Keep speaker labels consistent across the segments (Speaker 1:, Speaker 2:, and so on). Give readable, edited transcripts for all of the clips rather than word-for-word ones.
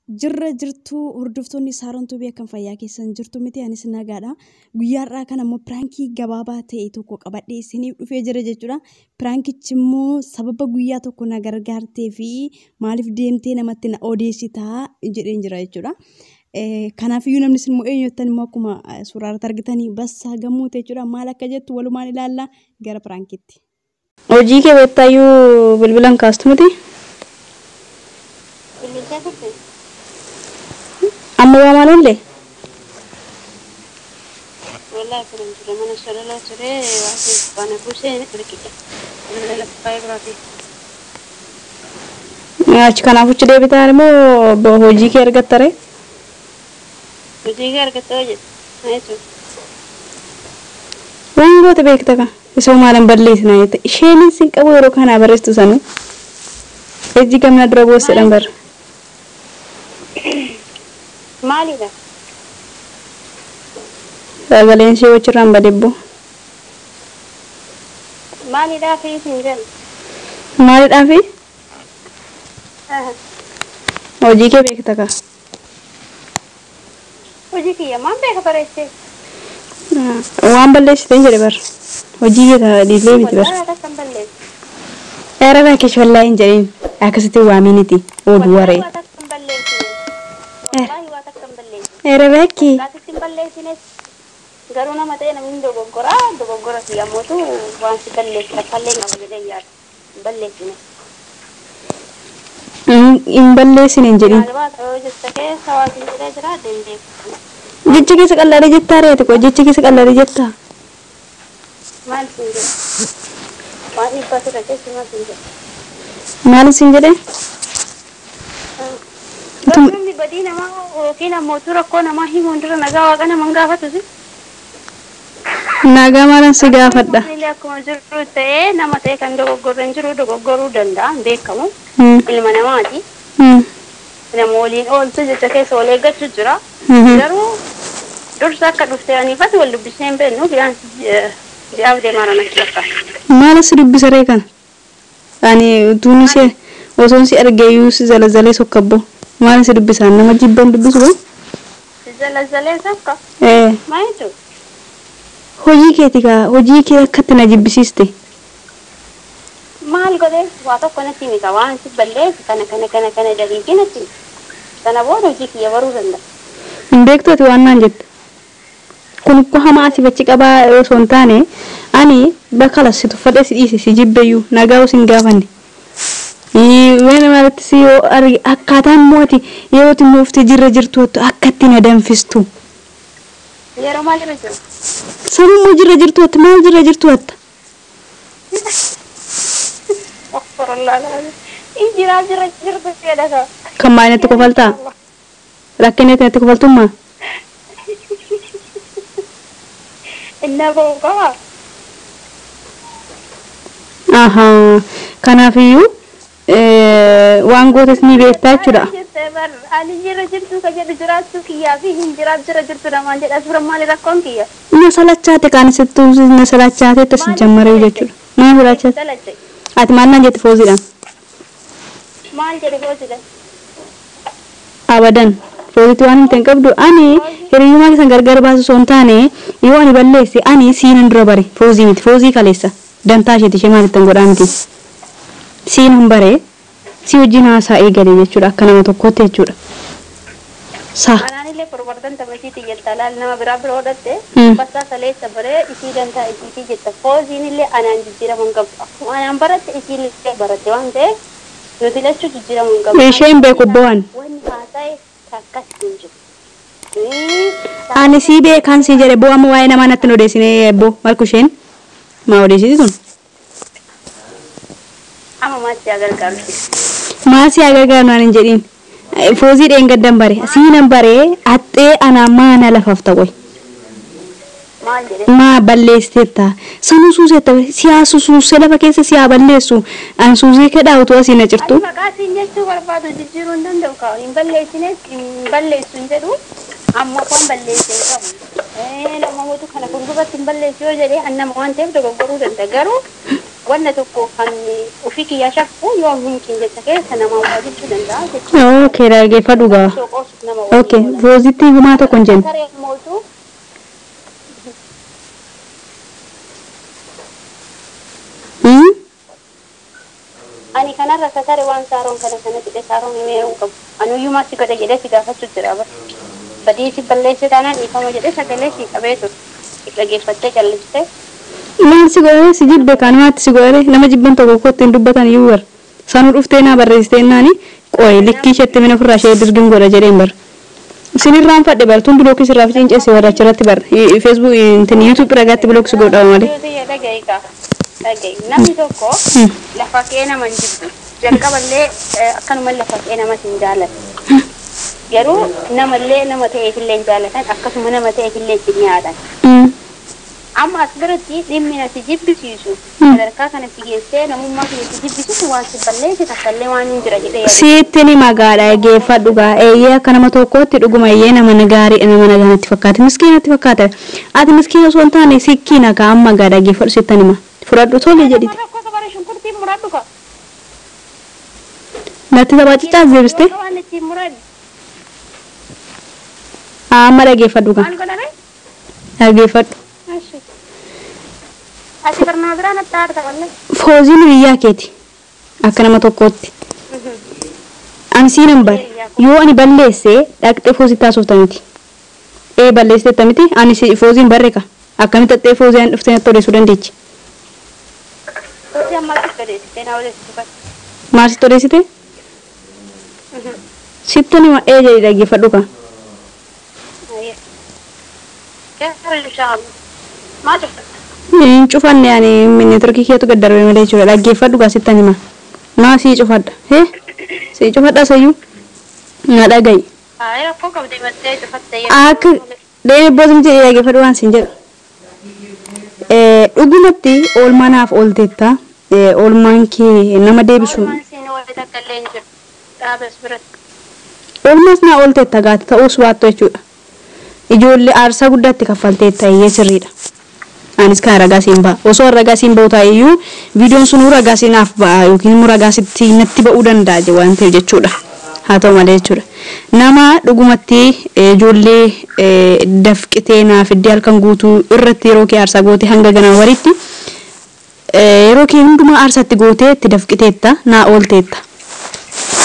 Speaker 1: Jirra jirtuu hordoftoonni Saarontuu beekan fayyaa keessan jirtu miti anis nagaadha. Guyyaarraa kan ammoo piraankii gabaabaa ta'e tokko qabadhee isiniif dhufee jira jechuudha. Piraankichi immoo sababa guyyaa tokko na gargaartee fi maaliif deemtee namatti na odeessitaa jedheen jira jechuudha. Kanaafiyyuu namni immoo eenyottan immoo akkuma suuraa irratti argitanii Bassaa Gammuu jechuudha. Maal akka jettu walumaan ilaalla gara piraankiitti.
Speaker 2: Hojii kee beektaayyuu bilbilan kaastu miti? Amma waa maalollee?
Speaker 3: Wallahi kun jira mana shalala ture waasi bana kusee rikite. Lafa biraati.
Speaker 2: Achi kanaaf uchi deebitaan immoo hojii kee argattare?
Speaker 3: Hojii kee argattoo jedhu. Ayetu.
Speaker 2: Waan goota beekta kan isa maalan balleessinaa jette. Isheen sin qabu yeroo kana barreessitu sanu. Ejji gamna dura boossedhan barra.
Speaker 3: Maalidha?
Speaker 2: Sagaleen ishee wachirraan badebbo.
Speaker 3: Maalidhaa fi isin jedhu?
Speaker 2: Maalidhaa fi? Hojii kee beekta ka?
Speaker 3: Hojii kiyya maan beeka bareessee?
Speaker 2: Waan balleessiteen jedhe barra. Hojii kee dhiisee miti barra.
Speaker 3: Wallaahi akkan balleessu.
Speaker 2: Dheeraa baakee wallaahi hin jedhin akkasitti waaminiti oduu waree. Erebeki.
Speaker 3: Gaatitti balleessines garuu nama ta'e namni dogoggora siyammootu waan si balleessa fallee qaba jedhee yaada. Balleessines.
Speaker 2: In balleessine hin jedhin.
Speaker 3: Maalibaa ta'uu jetta keessa waan si jedhee jira dandeessu.
Speaker 2: Jecha keessa qalladee jettaa reeti koo jecha keessa qalladee jettaa.
Speaker 3: Maal siin jedhu? Waan dhiibbaa sirra keessi maal siin jedhu?
Speaker 2: Maal siin jedhee?
Speaker 3: Namni badii namaa yookiin ammoo rakkoo namaa himuun dura nagaa waaqa naman gaafatusi.
Speaker 2: Nagaa maalan si gaafadha.
Speaker 3: Akkuma jiru ta'ee nama ta'e kan dogoggorre hin jiru dogoggoruu danda'a beekamu. Ilma namaati. Nama waliin ooltu jecha keessa wal eeggachuu jira. Garuu dursa akka dhuftee aniifati wal dubbisnee hin beeknu biyaan ji'aaf deemaa natti lakkaa'e.
Speaker 2: Maala si dubbisaree kana? Ani utuun ishee osoon si argeeyyuu si zalazalee sokkabbo. Maal si dubbisaan nama jibban dubbisu boo?
Speaker 3: Zalazalee sakka? Maayitu?
Speaker 2: Hojii keeti kaa hojii kee akkatti na jibbisiiste.
Speaker 3: Maal godhee waa tokko natti himita waan si balleessu kana daliitii natti himita. Sana booda hojii kiyya baruu danda'a.
Speaker 2: Hin beektu ati waan naan jette. Kun uffata hamaa asii fachi qabaa osoo hin taane ani bakka lassitu uffadhee si dhiise si jibbeeyyuu nagaa osoo hin gaafanne. Wena malatti si yoo argi akkaataan mooti yeroo timmoofte jirra jirtu akkatti na danfistu.
Speaker 3: Yeroo maal irra jiru?
Speaker 2: Sabummoo jirra jirtu atta maal jirra jirtu atta?
Speaker 3: Injiraa jirra jirtu jedhaka.
Speaker 2: Kan maayinatti kofaltaa? Rakkinneetti natti kofaltummaa?
Speaker 3: Inna bookaa.
Speaker 2: Ahaa kanaafiyyuu waan gootes ni beektaa jechuudha.
Speaker 3: Ani jirra jirtu ka jedhu jiraachuu kiyyaa fi hin jira jirtu namaan jedha suuraa maali rakkoon kiyya?
Speaker 2: Na salachaate kaan sittuu na salachaate tasi jammaree jechuudha. Maal salachaate? Ati maal naan jette fooziidhaan?
Speaker 3: Maal jedhe fooziidhaan?
Speaker 2: Abadan fooziitti waan hin qabdu ani hiriyyummaa keessan gargar baasu osoo hin taane yoo ani balleesse ani siinan dura bare foozii miti foozii kaleessa dantaa isheeti ishee maalittan godhaa miti. Siinan bare si wajjin haasaa eegale jechuudha akka nama tokkotti jechuudha.
Speaker 3: Anaanillee barbaadan tamasiiti jetta laal nama biraa bira hodhatte bakka saleessa baree isii dantaa isiitii jetta fooziinillee anaan jijjiiraman qabu akkuma anaan baratte isiillee baratte waan ta'eef nuti lachuu jijjiiraman qabu.
Speaker 2: Isheen beeku bo'an.
Speaker 3: Wanni haasa'e akkas hin jiru.
Speaker 2: Ani si beekan si jedhe bo'amu waa'ee namaa natti odeessine bo malku isheen maa odeessiti sun?
Speaker 3: Amma maatti agargaaru.
Speaker 2: Maasii agargaaru naan hin jedhin. Foozii dheengaddan bare siinan bare haxxee anaa maana lafaaf ta'u.
Speaker 3: Maal jedhe?
Speaker 2: Maa balleessiteetta sanuu suusetta siyaasu suusee lafa keessa siyaa balleessu an suusee kedhaa utuu asii na jirtu.
Speaker 3: Maqaatiin jechuu barbaadu jijjiiruu hin danda'u kaa hin balleessines hin balleessu hin jedhu amma waan balleessee qabu. Nama mootu kana fuulduratti hin balleessu yoo jedhee annama waan ta'eef dogoggoruu danda'a garuu wanna tokko kan ofii kiyyaa shakku yoo mumkin jetta keessa nama waa jechuu danda'a jechuudha.
Speaker 2: Okay, dhaggeeffadhu gaa. Okay, Roositti humaa tokko hin jennu.
Speaker 3: Ani kanarra sakare waan saaroon kana jedhe saaroon himeeruu qabu. Anuyyuu maatti godhe jedhee si gaafachuu jira bara. Badii si balleesse taanaan dhiifama jedhee sagalee si qabee ture. Dhaggeeffattee callistee.
Speaker 2: Namni si godhee si jibbe kanumatti si godhee nama jibban tokko kootti hin dubbatan iyyuu bara. Sanuu dhuftee naa barreessitee naani qooyi likkii isheetti mina ofirraa ishee dirgin godha jedheen bara. Sinirraan fadhe bara tun bilookii sirraa fi cinceessee warra achirratti bara. Facebook intin YouTube ragaatti bilookii si godhaa malee.
Speaker 3: Namni tokko lafa kee nama hin jibbu. Jalqaballee akkanuma lafa kee nama hin jaallatu. Garuu namallee nama ta'eefillee hin jaallatan akkasuma nama ta'eefillee ittiin nyaatan. Amma as biratti dhimmi natti jibbisiisu sadarkaa kanatti geessee namummaa keessatti jibbisiisu waan si balleesse takkaallee waan hin jira jedhee yaada.
Speaker 2: Sittini magaadha geeffadhu gaa eeyyee akka nama tokkootti dhuguma eeyyee nama gaarii nama nagaatti fakkaata miskiinatti fakkaata. Ati miskiina osoo hin taane sikkiina kaa amma magaadha geeffadhu sittani ma. Fudhadhu tole jedhiti. Natti taphachaa deebiste. Amma dhaggeeffadhu gaa. Dhaggeeffadhu.
Speaker 3: Ati barnaa biraa natti aarta wallee.
Speaker 2: Fooziin biyyaa keeti akka nama tokkootti. Ani siinan bare yoo ani balleesse dhaqxee foozii taasifta miti. Balleessite miti ani fooziin barre ka akkamitti dhaqxee fooziin dhuftee natti odeessuu dandeechi. Maal sitti odeessite? Sitti nama jedhi dhaggeeffadhu ka. Cufanne ani minne turkii keetu gaddarbe malee jechuudha dhaggeeffadhu gaa sittan hima maa sii cufadha sii cufadha sayyuu na dhagayi akka deeme boosim jedhee dhaggeeffadhu waan siin jedhu dhugumatti oolmaa naaf oolteetta oolmaan kee nama deebisu oolmaas naa oolteetta gaati ta'uus waattu jechuudha ijoollee aarsaa guddaatti kaffalteetta iyyee sirriidha. Anis kan ragaa siin ba'a. Osoo ragaa siin ba'u ta'iyyuu viidiyoon sun ragaa siinaaf ba'a yookiin immoo ragaa sitti natti ba'uu danda'a waan ta'eef jechuudha. Haa ta'u malee jechuudha. Nama dhugumatti ijoollee dafqitee naaf iddoo halkan guutuu irratti yeroo kee aarsaa gootee hanga ganaa walitti yeroo kee hundumaa aarsaatti gootee itti dafqiteetta naa oolteetta.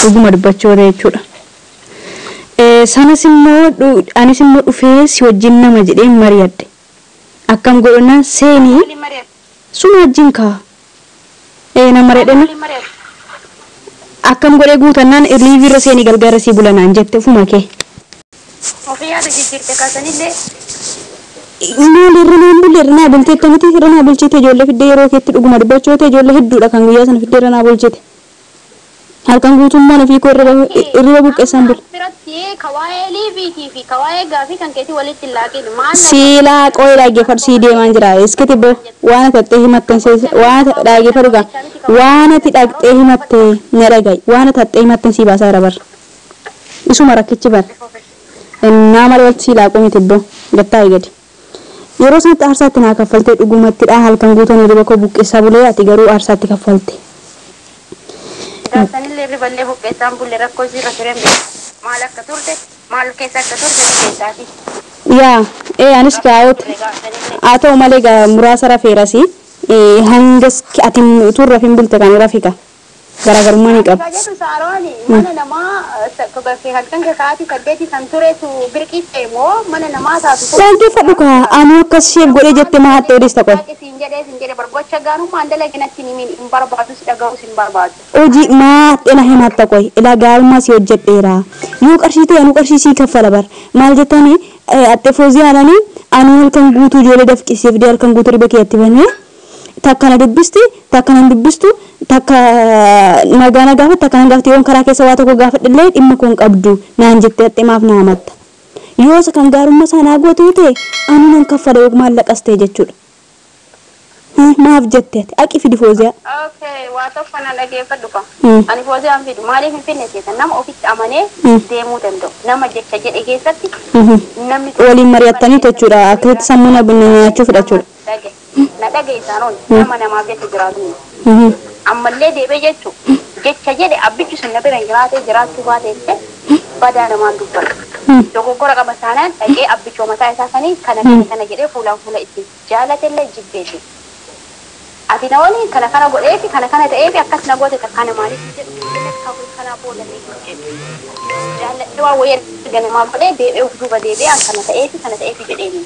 Speaker 2: Dhuguma dubbachuu jechuudha. Sanas immoo anis immoo dhufee si wajjin nama jedhee mari'adhe. Akkam godhannaan seenii suma wajjin kaa nama redhani akkam godhee guutannaan liivirra seenii galgara sii bulanaan jette ufuma kee.
Speaker 3: Ofii yaada jijjiirte kaasanillee.
Speaker 2: Maal irra naan bulle irra naa bulteetta miti irra naa bulchite ijoollee fiddee yeroo keetti dhuguma dubbachoote ijoollee hedduudha kan guyyaa sana fiddee irra naa bulchite. Halkan guutummaan ofii koo irra buqqeessan bula. Siilaa qooyi dhaggeeffadhu sii deemaan jira. Iskiti boo waan ati dhaqxee himatten waan ati dhaggeeffadhu gaa waan ati dhaqxee himatte na dhagayi waan ati dhaqxee himatten sii baasaa jira bara. Isuma rakkichi bara. Naa malee walitti siilaa qoomite boo gattaa gadi. Yeroo sanatti aarsaatti naa kaffaltee dhugumattidha halkan guutuun hirriba koo buqqeessaa bulee ati garuu aarsaatti kaffalte.
Speaker 3: Sanillee riballee buqqeessaan bulle rakkoo isii irra tureen maal akka turte maal keessa akka turte keessaafi.
Speaker 2: Yaa anis gaa'ooti haa ta'u malee muraasa rafeerasi hangas ati turra fin bulte kan rafika garaagarummaa ni qaba.
Speaker 3: Mana namaa halkan sa'aatii 8 kan turetu birqii moo mana namaa taatu.
Speaker 2: Dhaggeeffadhu kaa ani akkas ishee godhee jette maa hattee odeessa qofa.
Speaker 3: Siin jedhee barbacha gaarummaa dalaginatti ni hin barbaadu si dhaga'u sin barbaadu.
Speaker 2: Hojii maa dhena himatta qoy ilaa gaarummaa si hojjedheera yoo qarshii ta'e anu qarshii sii kaffala bar maal jettanii atte foozii aananii anu halkan guutuu ijoollee dafqisiif dee halkan guutuu riba keetti banee takka na dubbisti takka na dubbistu takka nagaa gaafa takka na gaafte yoon karaa keessa waa tokko gaafadhillee dhimma koon qabdu naan jettee haxxee maaf na hamatta yoo isa kan gaarummaa sanaa gootuu ta'e anu nan kaffala yoo maallaqas ta'e jechuudha. Maaf jettee aqi fidi fooziyaa.
Speaker 3: Waa tokko na dhaggeeffadhu ka. Ani fooziyaan fidu maaliif hin finne seetan nama ofitti amanee deemuu danda'u. Nama jecha jedhe keessatti namni
Speaker 2: waliin mari'attanii jechuudha akkasitti sammuu na nyaachuu fudhachuudha.
Speaker 3: Na dhaggeessaan nama namaaf jecha jiraatu. Ammallee deebee jechuun jecha jedhe abbichi sun na bira jiraachuu baate badaa namaan dubbatu. Dogoggora qaba taanaan dhaqee abbichoo mataa isaa sanii kana jedhee fuulaan fuula itti jaalatellee jibbeeti. Ati na waliin kana godheefi kana ta'eefi akkas na goote takka namaanii jedhu kana booda ni jedhu. Jaalladhe waa wayii ganamaa godhee deebi'ee duuba deebi'ee kana ta'eefi jedheeni.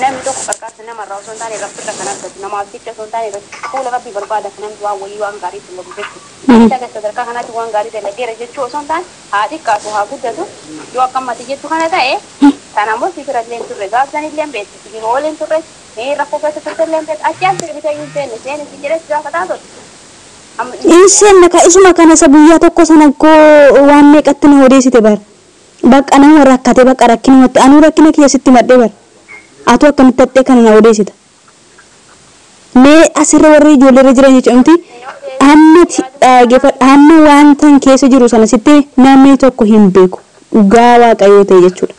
Speaker 3: Namni tokko qarqaarsa namarraa osoo hin taane rabbirra kan argatu namaaf jecha osoo hin taane fuula rabbii barbaada kan namni waan wayii waan gaarii sun godhu jechuudha. Akka sadarkaa kanaatti waan gaarii dalageera jechuu osoo hin taane haa xiqqaatu haa guddatu yoo akkamatti jettu kana ta'e sana immoo sifira illee hin turre gaafsan illee hin beektu sifira oolee hin turre rakkoo keessa turte illee hin beektu achi asii bitee hin seenne seenne si jedhee gaafataa ture.
Speaker 1: Iseen isuma kana isa guyyaa tokko sana koo waan meeqatti na odeessite bar. Bakka nama rakkate bakka rakkinumatti anuu rakkina keessatti madde bar. Atu akkamitti ta'e kana na odeessita. Mee asirra warri ijoollee jiran jechuun hamma wanta keessa jiru sana sitti namni tokko hin beeku. Dhugaa waaqayyoo ta'e jechuudha.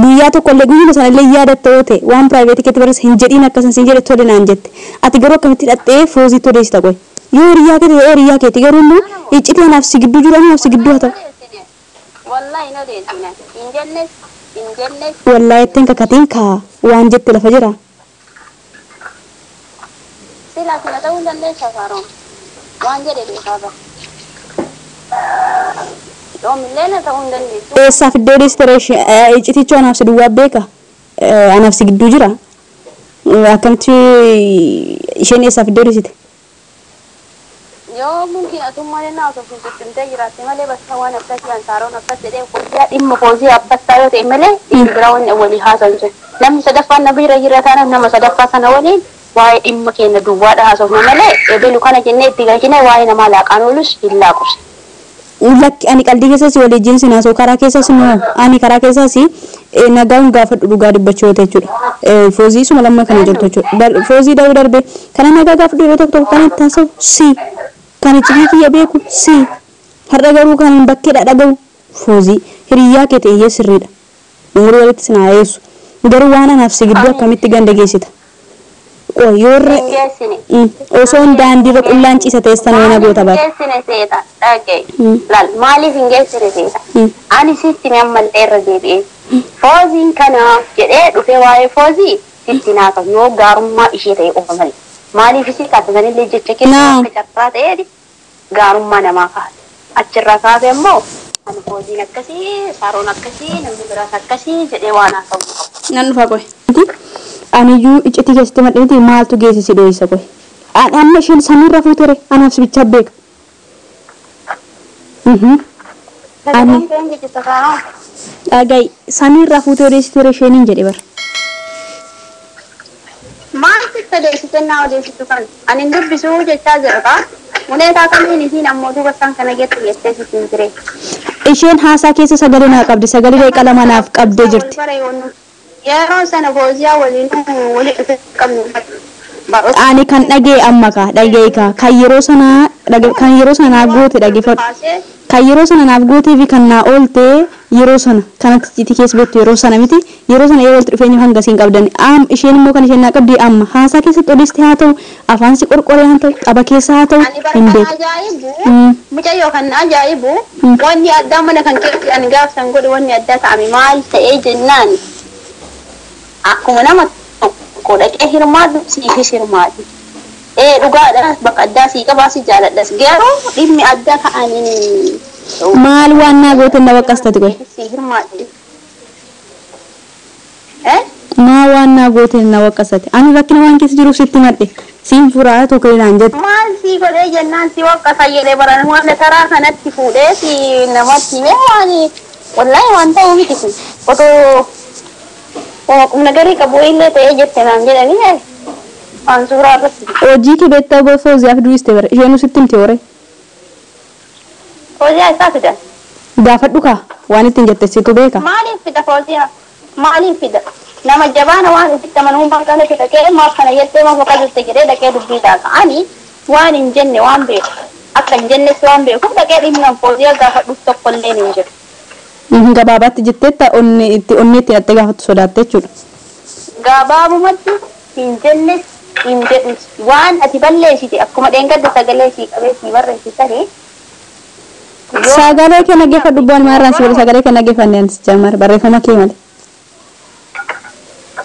Speaker 1: Guyyaa tokko illee guyyuma sana illee yaadatta yoo ta'e waan piraayiveetii keetti barreessa hin jedhiin akkasuma sin jedhe tole naan jette. Ati garuu akkamitti hidhattee foozii odeessita qoy. Yoo hiriyaa keetti garuu immoo iccitii anaaf si gidduu jiru anaaf si gidduu haa ta'u.
Speaker 3: Wallahi na deesina. Injennes.
Speaker 1: Wallahi ittiin kakatiin kaa waan jette lafa jira.
Speaker 3: Sila kana ta'uu dandeessa faaroon. Waan jedhe beekaaba. Yoomillee na ta'uu hin dandeessu.
Speaker 1: Eessaaf iddoo deessite iccitichoo anaaf si duwwaa beeka. Anaaf si gidduu jira. Akkamitti isheen eessaaf iddoo deessite?
Speaker 3: Yoo mungkin atummaan naa osoo fuuldurtee jiraatte malee bakka waan akkasii ansaaroon akkas jedhee guyyaa dhimma foozii abbassaa yoo ta'e malee dhimmi biraa wanni walii haasa'u jiru. Namni sadaffaan na bira jira taanaan nama sadaffaa sana waliin waa'ee dhimma keenya duwwaadha haasofna malee eebelu kana jennee itti galchine waa'ee namaa laaqaan oolus hin laaqus.
Speaker 1: Lakki ani qalbii keessas waliin sinaasoo karaa keessas immoo ani karaa keessas nagaan gaafadhu dhugaa dubbachuu yoo ta'e jechuudha. Foozii suma lamma kana jirtu jechuudha. Foozii darbe kana nagaa gaafadhu yeroo tokko kan itti haasa'u si. Kan iccitii beeku si har'a garuu kan bakkeedha dhaga'u foozii hiriyaa kee ta'ee sirriidha. Umurii walitti sinaa yeessu garuu waan anaaf si gidduu akkamitti ganda geessita. Yoorre osoo daandiirra qullaan ciisa teessan waan goota baata.
Speaker 3: Geessine seeta dhagee laal maaliif hin geessine seeta ani sitti nammallee irra deebi'ee fooziin kana jedhee dhufee waa'ee foozii sitti naaka yoo gaarummaa ishee ta'e qofa malee. Maaliif isi kaasanii jecha keessa akka carraa ta'eeti gaarummaa namaa kaasa. Achirraa kaasee immoo ani fooziin akkasii saaroon akkasii namni biraas akkasii jedhee waan haasa'u qabu.
Speaker 1: Nan dhufa qoy. Aniyyuu iccitii keessatti maddeeti maaltu geessisi dho'isa qoy. Amma isheen samiirra fuutere anaaf sibicha beeka. Dhaga'i samiirra fuutee odeessiture isheeniin jedhe bara.
Speaker 3: Maaliif odeessitu naa odeessitu kan ani hin dubbisuu jechaa jira kaa muneetaa kamiin isiin ammoo duuba isaan kana jettee sitiin ture.
Speaker 1: Isheen haasaa keessa sagalee naa qabdi sagalee reeqa lama naaf qabdee jirti.
Speaker 3: Yeroo sana fooziyaa waliin dhufe qabnu.
Speaker 1: Ani kan dhagee amma dhagee kan yeroo sana goote dhaggeeffadhu. Kan yeroo sana naaf gootee fi kan naa oolte yeroo sana kanatti iccitii keessa beektu yeroo sana miti yeroo sana yeroo walitti dhufeenya hanga siin qabdan isheen immoo kan isheen naa qabdi amma haasaa keessatti odeessite haa ta'u afaan si qorqoree haa ta'u qaba keessa haa ta'u hin beeku.
Speaker 3: Mucayyoo kan ajaa'ibu wanni addaa mana kan keessatti ani gaafsan godhe wanni addaa ta'ame maal ta'ee jennaan akkuma nama tokko dhaqee hirmaatu siifis hirmaatu. Dhugaadha bakka addaa sii qabaa si jaaladhas garuu dhimmi addaa ta'anii
Speaker 1: maal waan naa goote na waqqastati qoy. Maa waan naa goote na waqqastati ani rakkina waan keessa jiruuf sitti madde siin furaa tokko naan jette.
Speaker 3: Maal sii godhee jennaan si waqqasa jedhee baran waan taraa kanatti fuudhee si namatti himee waan wallahi waan ta'uu miti kun otoo qumna garii qabu illee ta'ee jette naan jedhanii waan suuraa irratti.
Speaker 1: Hojii kee beektaa goo fooziyaaf duwiste bara isheen sitti himte hore.
Speaker 3: Fooziyaa isaa fida.
Speaker 1: Gaafadhu kaa waan ittiin jettesitu beeka.
Speaker 3: Maaliif fida fooziyaa? Maaliif fida? Nama jabaana waan itti amanamummaa kana fida kee maaf kana jettee maaf akka jirte jedhee dhaqee dubbii ta'a. Ani waan hin jenne waan beeku akka hin jennes waan beeku dhaqee dhimma fooziyaa gaafadhuuf tokkollee hin jiru.
Speaker 1: Gabaabaatti jetteetta onni itti hidhattee gaafatu sodaatte jechuudha.
Speaker 3: Gabaabumatti hin jennes Indeed, waan ati balleessite akkuma dheengadda sagalee sii qabee sii barreessitanii.
Speaker 2: Sagalee kee naggeeffadhu bu'aan maarraan si sagalee kee naggeeffanneen si jammar barreeffama kee malee.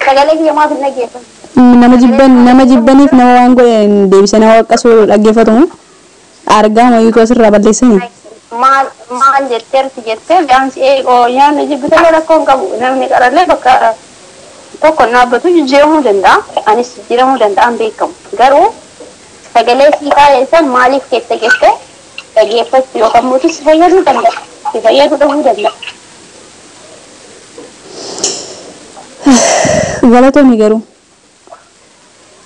Speaker 3: Sagalee kee maaf hin naggeeffatu?
Speaker 2: Nama jibbaniif nama waan godhe deebisee nama waqqasuu dhaggeeffatu argaa mayyuutu asirraa balleessanii.
Speaker 3: Maal jettee gaansi yaanni jibbitanii rakkoo hin qabu namni qarallee bakka tokko dhaabbatu jijjiiramuu danda'a. Anis jijjiiramuu danda'an beekamu. Garuu sagalee sii kaa'eessan maaliif keessa geesse dhaggeeffachuu yookaan mootii si fayyaduu danda'a. Si fayyaduu dhabuu danda'a.
Speaker 2: Galatoomii garuu.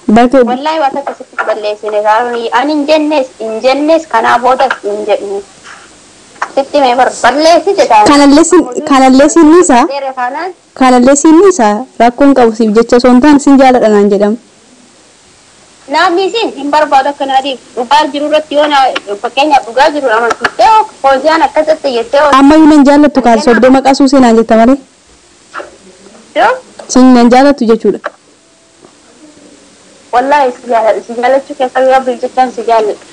Speaker 3: Wallahi waan akkasitti balleessine gaaruu ani hin jennes kanaa boodas hin jedhu. Sitti mee balleessi jedhaa.
Speaker 2: Kanallee siinnisaa rakkoon qabu siif jecha osoo hin taane sin jaaladha naan jedhamu.
Speaker 3: Namni siin hin barbaadu akkanaatiif dhugaa jiru irratti yoo fakkeenyaaf dhugaa jiru amansiistee hoosiyaan akkasitti jettee
Speaker 2: ammayyuu nan jaallattu kaal sobdee maqaa suusee naan jetta malee. Sin nan jaallattu jechuudha.
Speaker 3: Wallahi si jaallachuu keessa rabbi jechaan si jaalladha.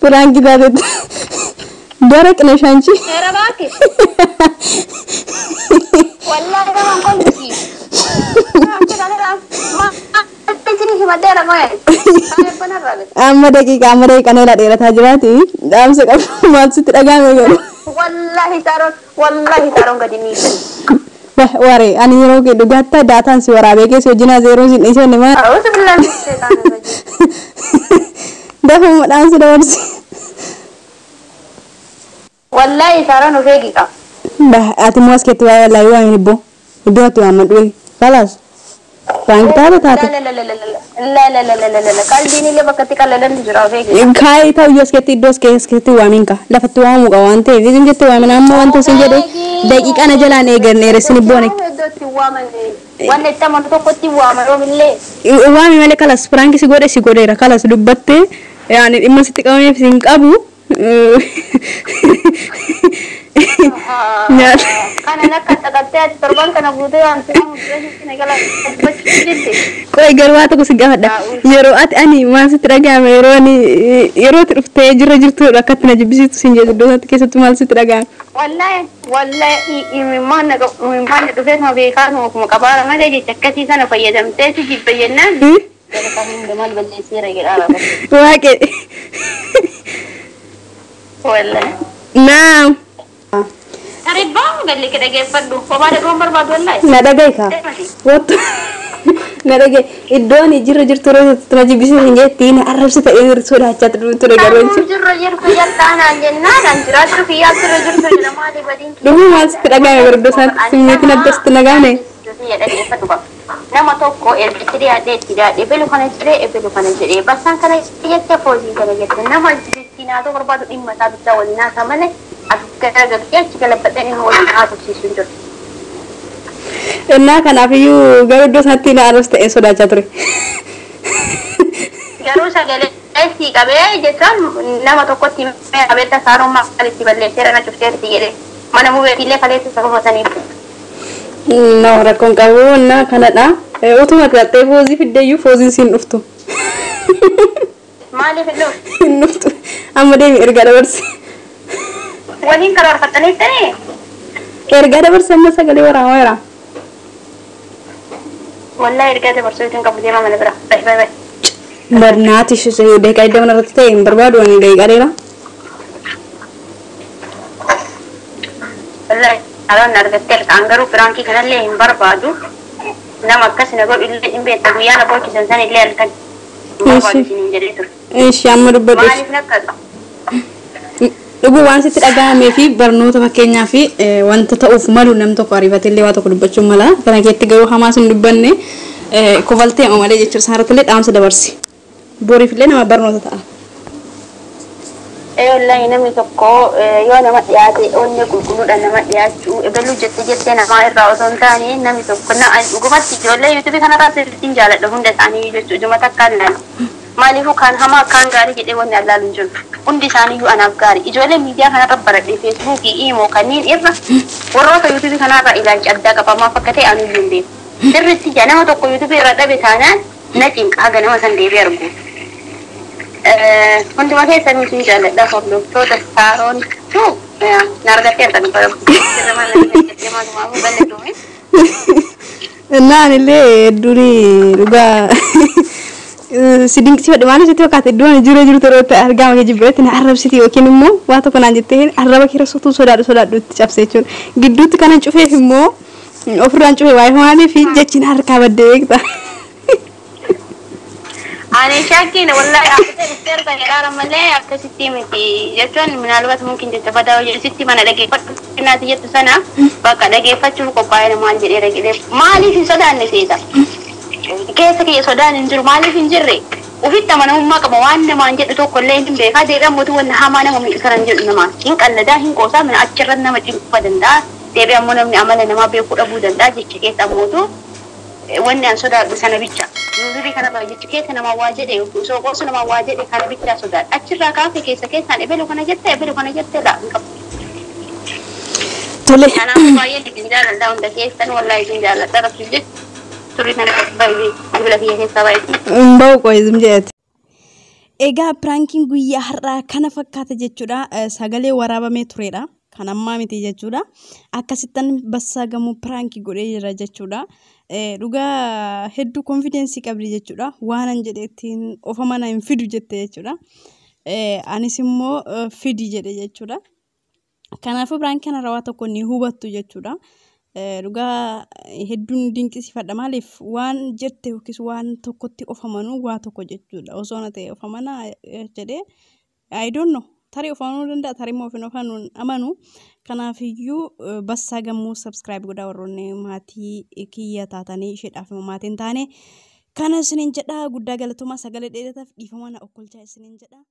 Speaker 2: Kurang kita itu darah kena shanci.
Speaker 3: Era baki. Wallahi memang kondisi. Kita lihat sini cuma darah mau. Saya benar lagi.
Speaker 2: Amma dakika nih lah daerah Hajrati. Dalam sekali masih tidak gagal.
Speaker 3: Wallahi taruh gak dimiliki.
Speaker 2: Bah, wari, ani hero ke dugata datang si warabe ke sojina zero sini sini mah.
Speaker 3: Oh, sebelah setan aja.
Speaker 2: Dah mau dansa dansa.
Speaker 3: Wallahi saran udah kita.
Speaker 2: Bah, ati muas ketua layu yang ibu. Ibu ati amat dulu. Kalas. Bang kita ada tadi.
Speaker 3: La. Kali ini lebih ketika lelan jurau udah kita.
Speaker 2: Kai tahu jos dos keti wamin ka. Dapat tuh amu kawan teh. Vision ketu wamin amu wantu senjadi. Dakika na jalan eger nere sini bonek. Wanne taman to koti wamin romille. Wamin male kalas. Perang si gode ra kalas dubatte. Yani imma sitti kami sing abu.
Speaker 3: Karena nak kata-kata terbang karena butuh yang sedang negara bersih.
Speaker 2: Kau egar tuh segala ada. Yero ani masih teraga yero ni yero terus jujur tu rakat naji bisi tu sinja tu dosa kisah tu masih teraga.
Speaker 3: Wallahi ini mana tu saya mau bekan mau kabar mana jadi cakap sih sana payah jam teh sih payah nanti. Kalau kamu demal beli sih regala.
Speaker 2: Wah ke.
Speaker 3: Wallahi.
Speaker 2: Nah.
Speaker 3: Bang, gali kita gepat du. Pemada nomor badu wallahi.
Speaker 2: Nada gay ka. What? Nada gay. Idon jir terus naji bisi sinja tin arab sih tak ingin sudah cat dulu tu regaron.
Speaker 3: Jir tanah jenna dan jir fiat jir nama di badin.
Speaker 2: Dulu mas teraga berdosa sinja tin atas tenaga ne.
Speaker 3: Ya dari gepat du. Nama toko tidak belu kana jere basan kana iya te foji kana jere nama tina to berbadu imma ta tawalina samane agar jika lepas ini orang aku sih sunjuk.
Speaker 2: Enak kan aku yuk garudo hati na harus teh sudah catur.
Speaker 3: Garudo sagale sih kabe jekan nama toko tim kabe ta sarung mak kali si balle sera na cufter tigere mana mu betile kali tu sama masani.
Speaker 2: No rakon kau na kanada otomatis teh fozi fide yu fozi sin uftu.
Speaker 3: Mali fide
Speaker 2: uftu. Amma deh erga bersih.
Speaker 3: Wani kalau kata ni tadi.
Speaker 2: Erga bersama sagale orang.
Speaker 3: Wallahi erga bersama itu kamu dia mana berah. Baik.
Speaker 2: Bernati sih deh kayak dia menurut saya yang berbadu ni deh kare lah.
Speaker 3: Wallahi kalau nargeter anggaru perangki kena leh yang berbadu. Nama kas nago imbe taguya na boki sansan ile kan. Berbadu sini jadi itu.
Speaker 2: Syamur berbadu.
Speaker 3: Mali nak kata.
Speaker 2: Lugu waan sitti dhagahame fi barnoota fakkeenyaa fi wanta ta'uuf malu nam tokko ariifatillee waa tokko dubbachuu mala kana keessatti garuu hamaas hin dubbanne kofaltee malee jechuudha isaarrattillee dhaamsa dabarsi boriifillee nama barnoota ta'a.
Speaker 3: Wallahi namni tokko yoo nama dhiyaate onni qulqulluudhaan nama dhiyaachuu ebaluu jettee namaa irraa osoo hin taane namni tokko dhugumatti ijoollee yuutuubii kanarraa sirriittiin jaaladha hunda isaanii jechuudha ijuma takkaan ilaalu. Maaliifuu kan hamaa kan gaarii jedhee wanni allaalu hin jiru. Hundi isaaniiyyuu anaaf gaarii. Ijoollee miidiyaa kanarra baradhee feesbuukii, iimoo kanneen irra warroota yuutuubii kanarra ilaalchi addaa qabamaa akka ta'e anuyyuu hin beeku. Sirriitti ija nama tokko YouTube irra dhabe taanaan na cinqaa ganama san deebi'ee argu. Hunduma keessan isin jaalladha hordoftoota Saaroon tu na argattee argan bara.
Speaker 2: Naan illee durii dhugaa si dinqisiifadhe maaliif sitti fakkaate iddoon jiru torootti argama geejjibaatti na arrabsiti yookiin immoo waa tokko naan jettee arraba kee rasootuu sodaadhu itti cabsee jechuudha. Gidduutti kanan cufeef immoo ofirraan cufee waa'ee maaliif jechiin harkaa baddee beekta.
Speaker 3: Ani shakkiin wallahi akka isteer kan jedhaa malee akkasitti miti jechuun minaalባት mungkin jecha badaa sitti mana dhageeffachuu naati jettu sana bakka dhageeffachuuf qophaa'ee maal jedhee dhagee maaliif hin sodaanne seeta. Keessa kee sodaan hin jiru maaliif hin jirre ofitti amanamummaa qaba waan namaan jedhu tokko illee hin beekaa deebi'an mootii wanna hamaa nama miidhagsan jedhu namaa hin qalladaa hin qoosaa mina achirra nama cinquu danda'a deebi'an immoo namni amala namaa beekuu dhabuu danda'a jecha keessa mootuu wanni an sodaadhu sana bicha nuti kana baay'ee jecha keessa nama waa jedhe osoo qosu nama waa jedhe kana bicha sodaadha achirraa kaafee keessaan ebelu kana jette laa hin qabu.
Speaker 2: Tole.
Speaker 3: Kanaaf baay'ee isin jaalladha hunda keessan wallahi isin jaalladha rabbi jecha.
Speaker 2: Mbau qoyizim jeet.
Speaker 1: Egaa prankiin guyyaa har'aa kana fakkaata jechuudha. Sagalee waraabamee turedha. Kan ammaa miti jechuudha. Akkasittan bassaagamu prankii godhee jira jechuudha. Dhugaa hedduu konfidensii qabdi jechuudha. Waanan jedheettiin ofa mana hin fidu jette jechuudha. Anis immoo fidi jedhe jechuudha. Kanaafuu prankii kana rawaa tokko ni hubattu jechuudha. Dhugaa hedduun dinqisiifadha maaliif waan jette yookiis waan tokkotti ofamanu waa tokko jechuudha osoo na ta'e ofamana jedhee I don't know tarii ofamanuu danda'a tarii immoo ofin ofanuun amanu kanaafiyyuu bassaagamuu subscribe godhaa warroonni maatii kiyya taatanii isheedhaaf maatiin taane kana isiniin jedha guddaa galatoomaa sagalee dheerataaf dhiifama na okkolchaa isiniin jedha.